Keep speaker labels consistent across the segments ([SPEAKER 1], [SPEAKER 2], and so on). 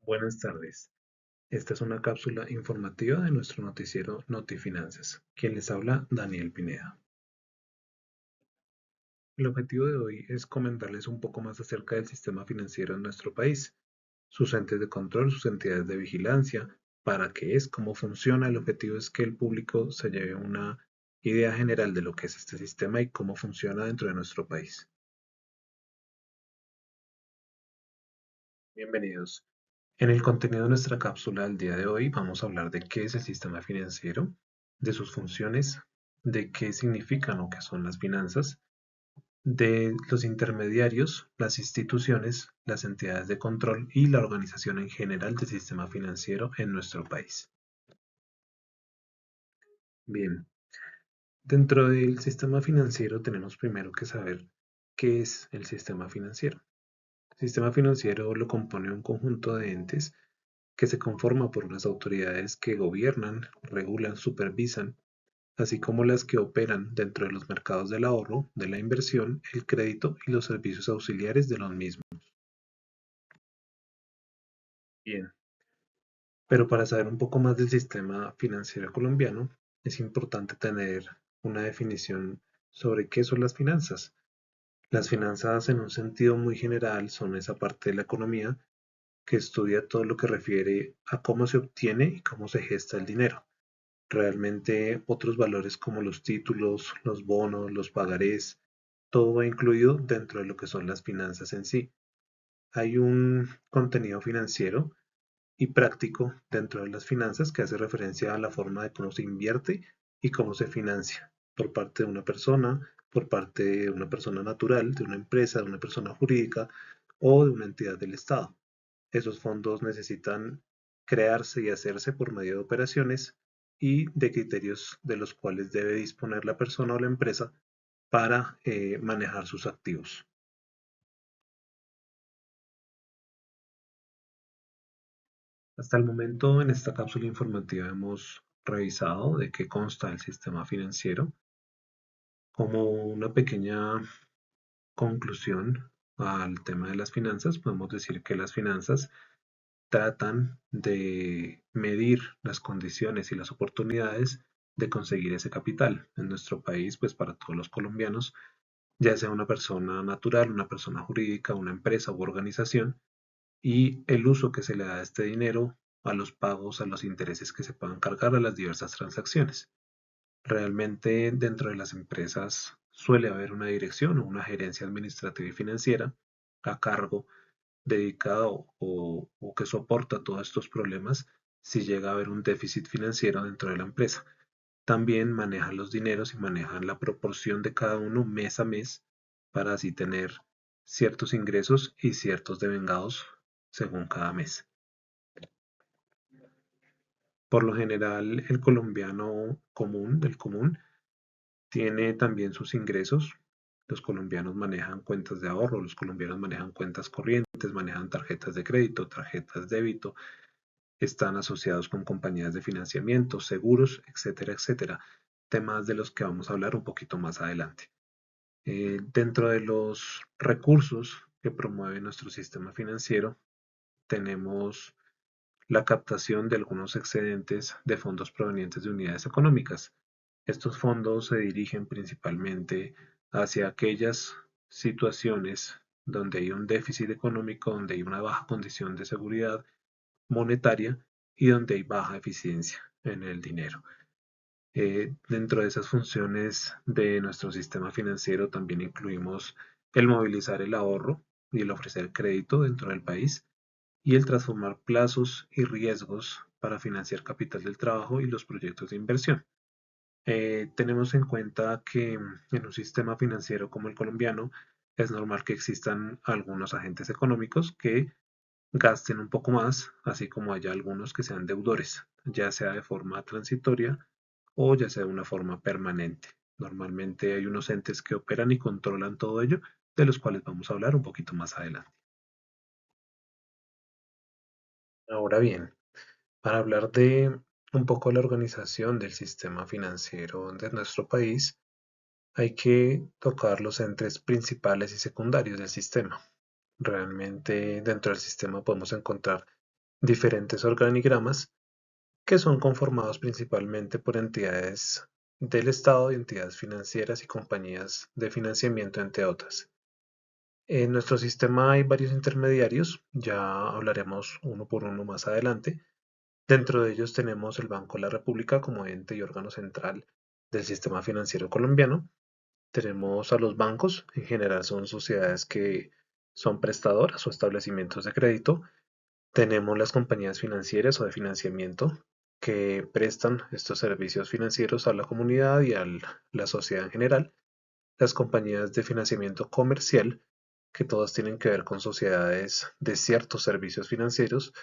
[SPEAKER 1] Buenas tardes. Esta es una cápsula informativa de nuestro noticiero Notifinanzas. Quien les habla, Daniel Pineda. El objetivo de hoy es comentarles un poco más acerca del sistema financiero en nuestro país, sus entes de control, sus entidades de vigilancia, para qué es, cómo funciona. El objetivo es que el público se lleve una idea general de lo que es este sistema y cómo funciona dentro de nuestro país. Bienvenidos. En el contenido de nuestra cápsula del día de hoy vamos a hablar de qué es el sistema financiero, de sus funciones, de qué significan o qué son las finanzas, de los intermediarios, las instituciones, las entidades de control y la organización en general del sistema financiero en nuestro país. Bien, dentro del sistema financiero tenemos primero que saber qué es el sistema financiero. El sistema financiero lo compone un conjunto de entes que se conforma por unas autoridades que gobiernan, regulan, supervisan, así como las que operan dentro de los mercados del ahorro, de la inversión, el crédito y los servicios auxiliares de los mismos. Bien, pero para saber un poco más del sistema financiero colombiano, es importante tener una definición sobre qué son las finanzas. Las finanzas en un sentido muy general son esa parte de la economía que estudia todo lo que refiere a cómo se obtiene y cómo se gesta el dinero. Realmente otros valores como los títulos, los bonos, los pagarés, todo va incluido dentro de lo que son las finanzas en sí. Hay un contenido financiero y práctico dentro de las finanzas que hace referencia a la forma de cómo se invierte y cómo se financia por parte de una persona, por parte de una persona natural, de una empresa, de una persona jurídica o de una entidad del Estado. Esos fondos necesitan crearse y hacerse por medio de operaciones y de criterios de los cuales debe disponer la persona o la empresa para manejar sus activos. Hasta el momento en esta cápsula informativa hemos revisado de qué consta el sistema financiero. Como una pequeña conclusión al tema de las finanzas, podemos decir que las finanzas tratan de medir las condiciones y las oportunidades de conseguir ese capital. En nuestro país, pues para todos los colombianos, ya sea una persona natural, una persona jurídica, una empresa u organización, y el uso que se le da a este dinero, a los pagos, a los intereses que se puedan cargar a las diversas transacciones. Realmente dentro de las empresas suele haber una dirección o una gerencia administrativa y financiera a cargo dedicado o que soporta todos estos problemas si llega a haber un déficit financiero dentro de la empresa. También manejan los dineros y manejan la proporción de cada uno mes a mes para así tener ciertos ingresos y ciertos devengados según cada mes. Por lo general, el colombiano común del común tiene también sus ingresos. Los colombianos manejan cuentas de ahorro, los colombianos manejan cuentas corrientes, manejan tarjetas de crédito, tarjetas de débito, están asociados con compañías de financiamiento, seguros, etcétera, etcétera. Temas de los que vamos a hablar un poquito más adelante. Dentro de los recursos que promueve nuestro sistema financiero, tenemos la captación de algunos excedentes de fondos provenientes de unidades económicas. Estos fondos se dirigen principalmente hacia aquellas situaciones donde hay un déficit económico, donde hay una baja condición de seguridad monetaria y donde hay baja eficiencia en el dinero. Dentro de esas funciones de nuestro sistema financiero también incluimos el movilizar el ahorro y el ofrecer crédito dentro del país y el transformar plazos y riesgos para financiar capital del trabajo y los proyectos de inversión. Tenemos en cuenta que en un sistema financiero como el colombiano es normal que existan algunos agentes económicos que gasten un poco más, así como haya algunos que sean deudores, ya sea de forma transitoria o ya sea de una forma permanente. Normalmente hay unos entes que operan y controlan todo ello, de los cuales vamos a hablar un poquito más adelante. Ahora bien, para hablar de un poco la organización del sistema financiero de nuestro país, hay que tocar los entes principales y secundarios del sistema. Realmente dentro del sistema podemos encontrar diferentes organigramas que son conformados principalmente por entidades del Estado y entidades financieras y compañías de financiamiento, entre otras. En nuestro sistema hay varios intermediarios, ya hablaremos uno por uno más adelante. Dentro de ellos tenemos el Banco de la República como ente y órgano central del sistema financiero colombiano. Tenemos a los bancos, en general son sociedades que son prestadoras o establecimientos de crédito. Tenemos las compañías financieras o de financiamiento que prestan estos servicios financieros a la comunidad y a la sociedad en general. Las compañías de financiamiento comercial, que todas tienen que ver con sociedades de ciertos servicios financieros,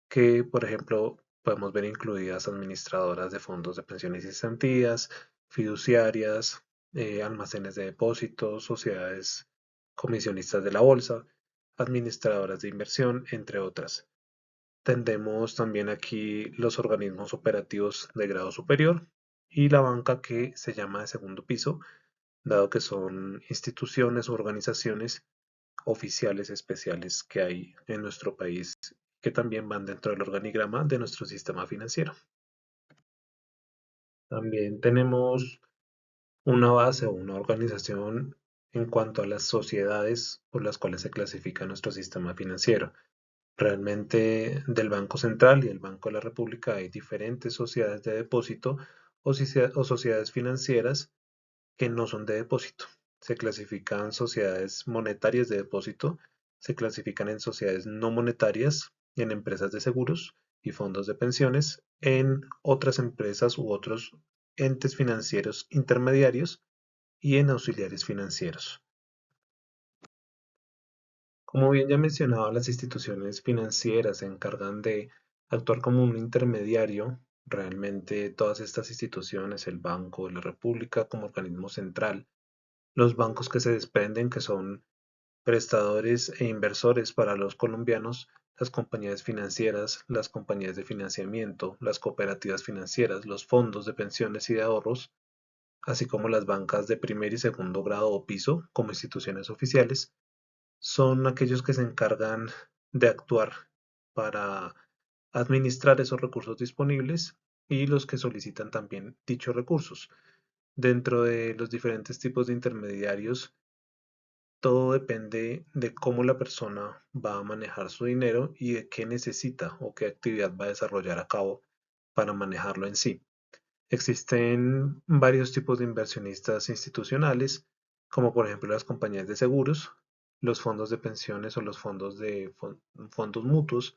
[SPEAKER 1] que por ejemplo podemos ver incluidas administradoras de fondos de pensiones y cesantías, fiduciarias, almacenes de depósitos, sociedades comisionistas de la bolsa, administradoras de inversión, entre otras. Tendemos también aquí los organismos operativos de grado superior y la banca que se llama de segundo piso, dado que son instituciones o organizaciones oficiales especiales que hay en nuestro país que también van dentro del organigrama de nuestro sistema financiero. También tenemos una base o una organización en cuanto a las sociedades por las cuales se clasifica nuestro sistema financiero. Realmente del Banco Central y el Banco de la República hay diferentes sociedades de depósito o sociedades financieras que no son de depósito. Se clasifican sociedades monetarias de depósito, se clasifican en sociedades no monetarias, en empresas de seguros y fondos de pensiones, en otras empresas u otros entes financieros intermediarios y en auxiliares financieros. Como bien ya mencionaba, las instituciones financieras se encargan de actuar como un intermediario. Realmente todas estas instituciones, el Banco de la República como organismo central, los bancos que se desprenden, que son prestadores e inversores para los colombianos, las compañías financieras, las compañías de financiamiento, las cooperativas financieras, los fondos de pensiones y de ahorros, así como las bancas de primer y segundo grado o piso como instituciones oficiales, son aquellos que se encargan de actuar para administrar esos recursos disponibles y los que solicitan también dichos recursos. Dentro de los diferentes tipos de intermediarios, todo depende de cómo la persona va a manejar su dinero y de qué necesita o qué actividad va a desarrollar a cabo para manejarlo en sí. Existen varios tipos de inversionistas institucionales, como por ejemplo las compañías de seguros, los fondos de pensiones o los fondos mutuos,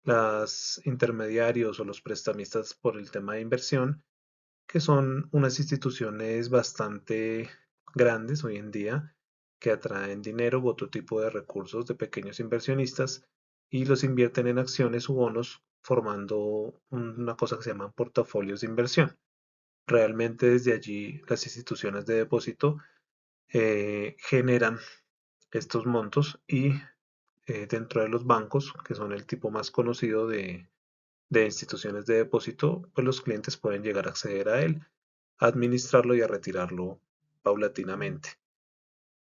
[SPEAKER 1] los intermediarios o los prestamistas por el tema de inversión, que son unas instituciones bastante grandes hoy en día que atraen dinero u otro tipo de recursos de pequeños inversionistas y los invierten en acciones u bonos formando una cosa que se llama portafolios de inversión. Realmente desde allí las instituciones de depósito generan estos montos y dentro de los bancos, que son el tipo más conocido de instituciones de depósito, pues los clientes pueden llegar a acceder a él, a administrarlo y a retirarlo paulatinamente.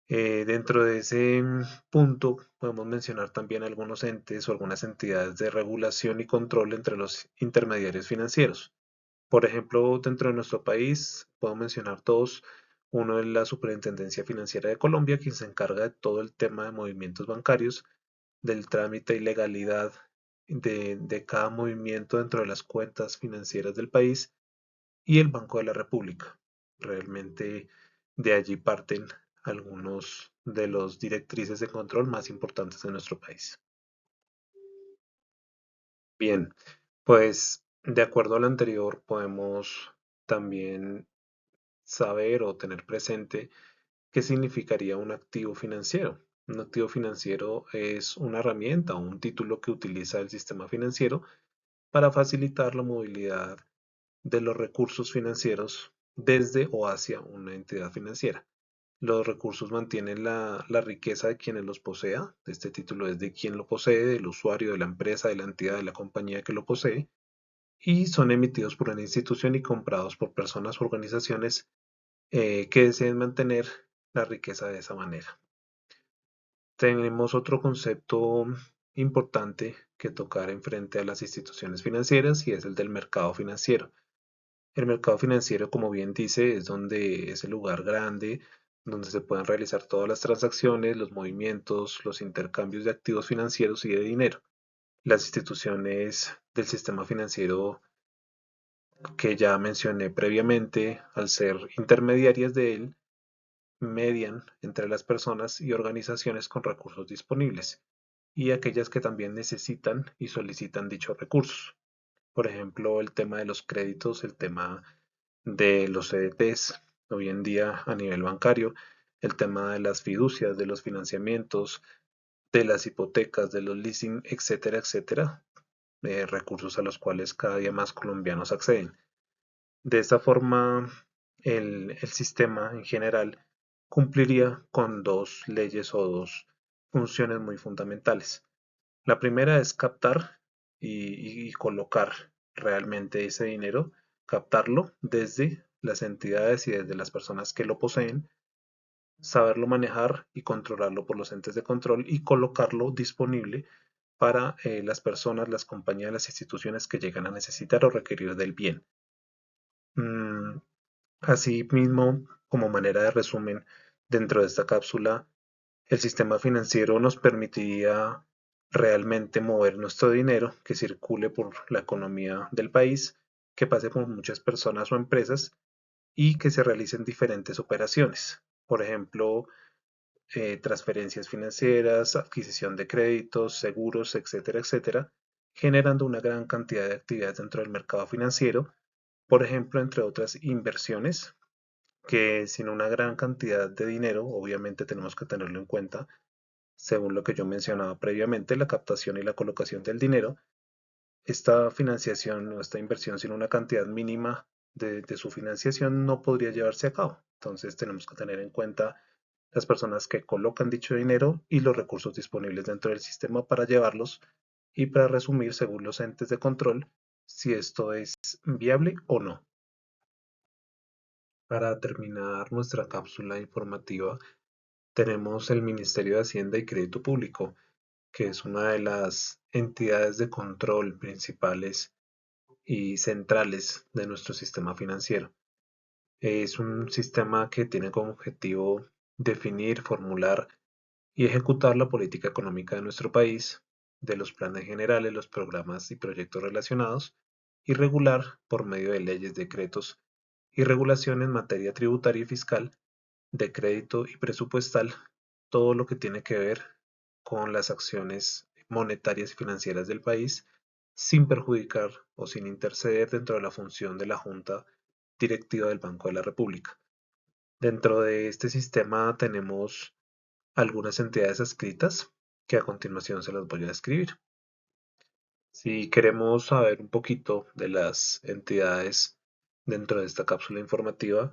[SPEAKER 1] Dentro de ese punto podemos mencionar también algunos entes o algunas entidades de regulación y control entre los intermediarios financieros. Por ejemplo, dentro de nuestro país puedo mencionar dos. Uno es la Superintendencia Financiera de Colombia, quien se encarga de todo el tema de movimientos bancarios, del trámite y legalidad de cada movimiento dentro de las cuentas financieras del país, y el Banco de la República. Realmente de allí parten algunos de los directrices de control más importantes de nuestro país. Bien, pues de acuerdo a lo anterior podemos también saber o tener presente qué significaría un activo financiero. Un activo financiero es una herramienta o un título que utiliza el sistema financiero para facilitar la movilidad de los recursos financieros desde o hacia una entidad financiera. Los recursos mantienen la riqueza de quienes los posea. Este título es de quien lo posee, del usuario, de la empresa, de la entidad, de la compañía que lo posee, y son emitidos por una institución y comprados por personas o organizaciones que deseen mantener la riqueza de esa manera. Tenemos otro concepto importante que tocar en frente a las instituciones financieras y es el del mercado financiero. El mercado financiero, como bien dice, es donde es el lugar grande donde se pueden realizar todas las transacciones, los movimientos, los intercambios de activos financieros y de dinero. Las instituciones del sistema financiero que ya mencioné previamente, al ser intermediarias de él, median entre las personas y organizaciones con recursos disponibles y aquellas que también necesitan y solicitan dichos recursos. Por ejemplo, el tema de los créditos, el tema de los CDTs, hoy en día a nivel bancario, el tema de las fiducias, de los financiamientos, de las hipotecas, de los leasing, etcétera, etcétera, recursos a los cuales cada día más colombianos acceden. De esta forma, el sistema en general cumpliría con dos leyes o dos funciones muy fundamentales. La primera es captar y colocar realmente ese dinero, captarlo desde las entidades y desde las personas que lo poseen, saberlo manejar y controlarlo por los entes de control y colocarlo disponible para las personas, las compañías, las instituciones que llegan a necesitar o requerir del bien. Mm, Asimismo, como manera de resumen, dentro de esta cápsula, el sistema financiero nos permitiría realmente mover nuestro dinero que circule por la economía del país, que pase por muchas personas o empresas y que se realicen diferentes operaciones. Por ejemplo, transferencias financieras, adquisición de créditos, seguros, etcétera, etcétera, generando una gran cantidad de actividades dentro del mercado financiero, por ejemplo, entre otras inversiones que sin una gran cantidad de dinero, obviamente tenemos que tenerlo en cuenta, según lo que yo mencionaba previamente, la captación y la colocación del dinero, esta financiación o esta inversión sin una cantidad mínima de su financiación no podría llevarse a cabo. Entonces tenemos que tener en cuenta las personas que colocan dicho dinero y los recursos disponibles dentro del sistema para llevarlos y para resumir según los entes de control si esto es viable o no. Para terminar nuestra cápsula informativa, tenemos el Ministerio de Hacienda y Crédito Público, que es una de las entidades de control principales y centrales de nuestro sistema financiero. Es un sistema que tiene como objetivo definir, formular y ejecutar la política económica de nuestro país, de los planes generales, los programas y proyectos relacionados, y regular por medio de leyes, decretos y regulación en materia tributaria y fiscal, de crédito y presupuestal, todo lo que tiene que ver con las acciones monetarias y financieras del país, sin perjudicar o sin interceder dentro de la función de la Junta Directiva del Banco de la República. Dentro de este sistema tenemos algunas entidades adscritas que a continuación se las voy a describir. Si queremos saber un poquito de las entidades dentro de esta cápsula informativa,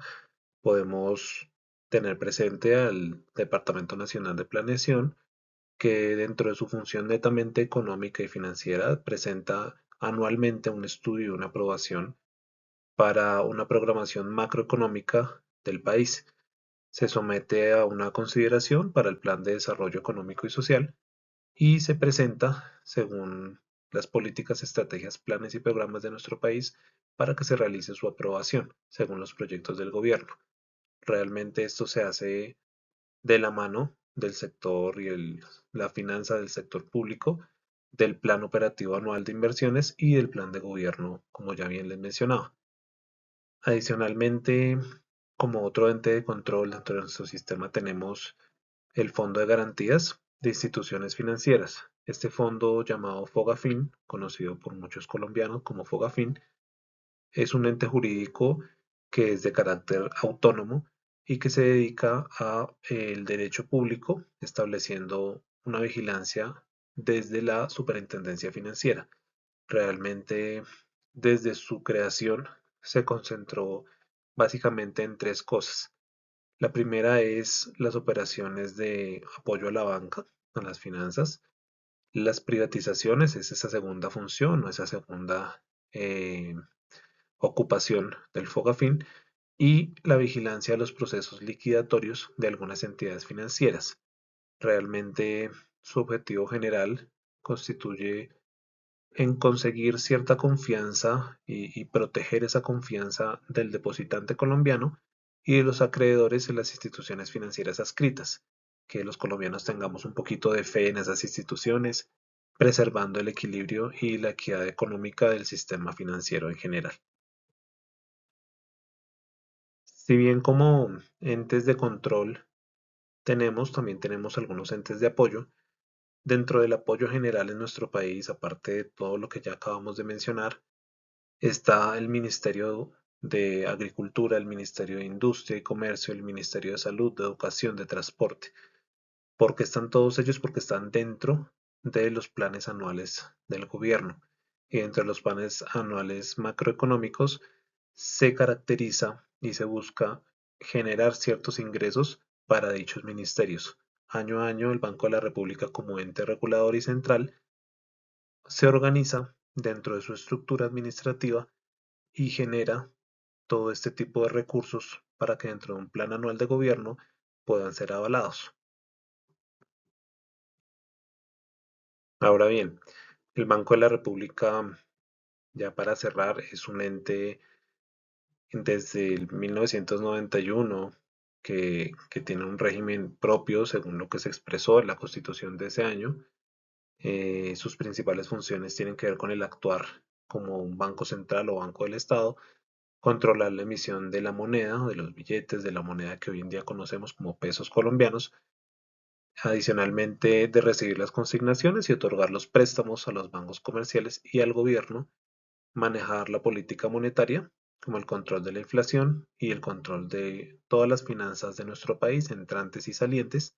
[SPEAKER 1] podemos tener presente al Departamento Nacional de Planeación, que dentro de su función netamente económica y financiera presenta anualmente un estudio y una aprobación para una programación macroeconómica del país. Se somete a una consideración para el Plan de Desarrollo Económico y Social y se presenta según las políticas, estrategias, planes y programas de nuestro país para que se realice su aprobación según los proyectos del gobierno. Realmente esto se hace de la mano del sector y la finanza del sector público, del plan operativo anual de inversiones y del plan de gobierno, como ya bien les mencionaba. Adicionalmente, como otro ente de control dentro de nuestro sistema tenemos el Fondo de Garantías de Instituciones Financieras. Este fondo llamado FOGAFIN, conocido por muchos colombianos como FOGAFIN, es un ente jurídico que es de carácter autónomo y que se dedica a el derecho público, estableciendo una vigilancia desde la Superintendencia Financiera. Realmente, desde su creación, se concentró básicamente en tres cosas. La primera es las operaciones de apoyo a la banca, a las finanzas. Las privatizaciones es esa segunda función o esa segunda ocupación del FOGAFIN y la vigilancia de los procesos liquidatorios de algunas entidades financieras. Realmente su objetivo general, constituye en conseguir cierta confianza y proteger esa confianza del depositante colombiano y de los acreedores en las instituciones financieras adscritas, que los colombianos tengamos un poquito de fe en esas instituciones, preservando el equilibrio y la equidad económica del sistema financiero en general. Si bien como entes de control también tenemos algunos entes de apoyo. Dentro del apoyo general en nuestro país, aparte de todo lo que ya acabamos de mencionar, está el Ministerio de Agricultura, el Ministerio de Industria y Comercio, el Ministerio de Salud, de Educación, de Transporte. ¿Por qué están todos ellos? Porque están dentro de los planes anuales del gobierno. Y dentro de los planes anuales macroeconómicos se caracteriza y se busca generar ciertos ingresos para dichos ministerios. Año a año, el Banco de la República, como ente regulador y central, se organiza dentro de su estructura administrativa y genera todo este tipo de recursos para que dentro de un plan anual de gobierno puedan ser avalados. Ahora bien, el Banco de la República, ya para cerrar, es un ente desde el 1991 que tiene un régimen propio según lo que se expresó en la Constitución de ese año. Sus principales funciones tienen que ver con el actuar como un banco central o banco del Estado, controlar la emisión de la moneda, de los billetes, de la moneda que hoy en día conocemos como pesos colombianos, adicionalmente de recibir las consignaciones y otorgar los préstamos a los bancos comerciales y al gobierno, manejar la política monetaria, como el control de la inflación y el control de todas las finanzas de nuestro país, entrantes y salientes,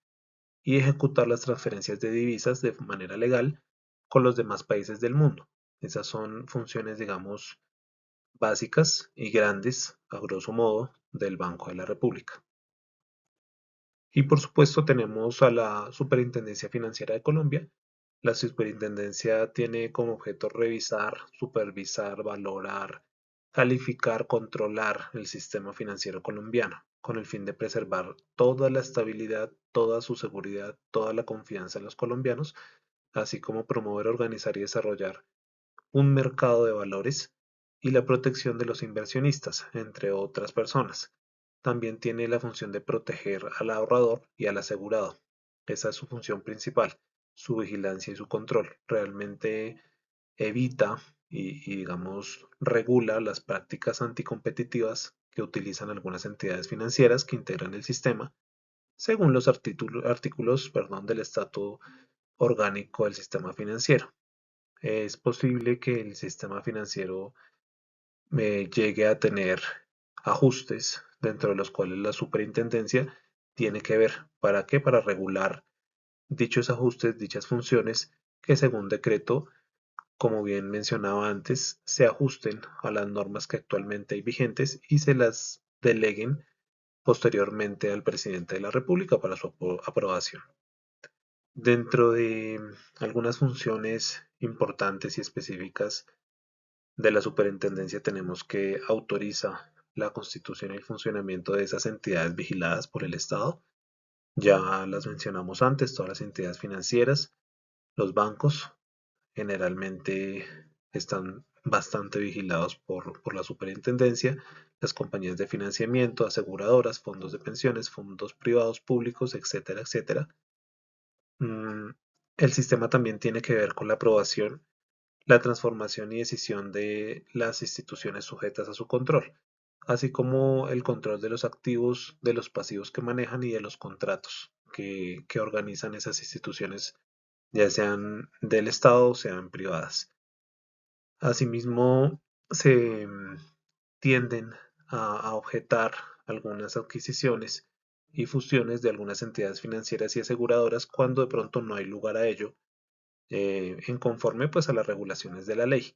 [SPEAKER 1] y ejecutar las transferencias de divisas de manera legal con los demás países del mundo. Esas son funciones, digamos, básicas y grandes, a grosso modo, del Banco de la República. Y por supuesto tenemos a la Superintendencia Financiera de Colombia. La superintendencia tiene como objeto revisar, supervisar, valorar, calificar, controlar el sistema financiero colombiano, con el fin de preservar toda la estabilidad, toda su seguridad, toda la confianza en los colombianos, así como promover, organizar y desarrollar un mercado de valores y la protección de los inversionistas, entre otras personas. También tiene la función de proteger al ahorrador y al asegurado. Esa es su función principal, su vigilancia y su control. Realmente evita digamos, regula las prácticas anticompetitivas que utilizan algunas entidades financieras que integran el sistema, según los artículos, perdón, del Estatuto Orgánico del Sistema Financiero. Es posible que el sistema financiero llegue a tener ajustes dentro de los cuales la superintendencia tiene que ver. ¿Para qué? Para regular dichos ajustes, dichas funciones que según decreto, como bien mencionaba antes, se ajusten a las normas que actualmente hay vigentes y se las deleguen posteriormente al presidente de la República para su aprobación. Dentro de algunas funciones importantes y específicas de la superintendencia tenemos que autoriza la constitución y el funcionamiento de esas entidades vigiladas por el Estado. Ya las mencionamos antes, todas las entidades financieras, los bancos generalmente están bastante vigilados por la superintendencia, las compañías de financiamiento, aseguradoras, fondos de pensiones, fondos privados, públicos, etcétera, etcétera. El sistema también tiene que ver con la aprobación, la transformación y decisión de las instituciones sujetas a su control, así como el control de los activos, de los pasivos que manejan y de los contratos que organizan esas instituciones, ya sean del Estado o sean privadas. Asimismo, se tienden a objetar algunas adquisiciones y fusiones de algunas entidades financieras y aseguradoras cuando de pronto no hay lugar a ello, en conforme pues a las regulaciones de la ley.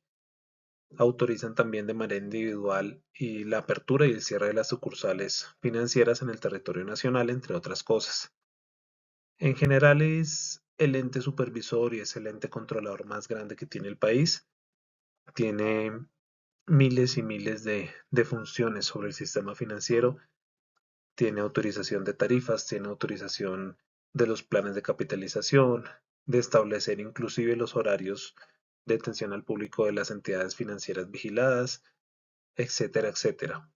[SPEAKER 1] Autorizan también de manera individual y la apertura y el cierre de las sucursales financieras en el territorio nacional, entre otras cosas. En general es el ente supervisor y es el ente controlador más grande que tiene el país. Tiene miles y miles de funciones sobre el sistema financiero. Tiene autorización de tarifas, tiene autorización de los planes de capitalización, de establecer inclusive los horarios de atención al público de las entidades financieras vigiladas, etcétera, etcétera.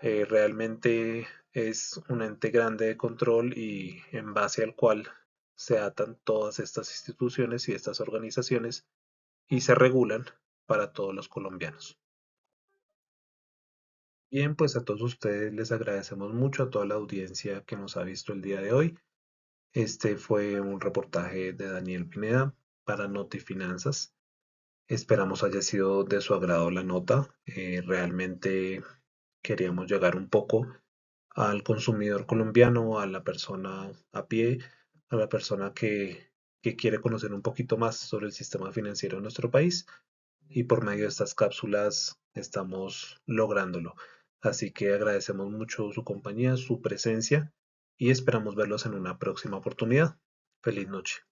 [SPEAKER 1] Realmente es un ente grande de control y en base al cual se atan todas estas instituciones y estas organizaciones y se regulan para todos los colombianos. Bien, pues a todos ustedes les agradecemos mucho, a toda la audiencia que nos ha visto el día de hoy. Este fue un reportaje de Daniel Pineda para Notifinanzas. Esperamos haya sido de su agrado la nota. Realmente queríamos llegar un poco al consumidor colombiano, a la persona a pie, a la persona que quiere conocer un poquito más sobre el sistema financiero de nuestro país y por medio de estas cápsulas estamos lográndolo. Así que agradecemos mucho su compañía, su presencia y esperamos verlos en una próxima oportunidad. Feliz noche.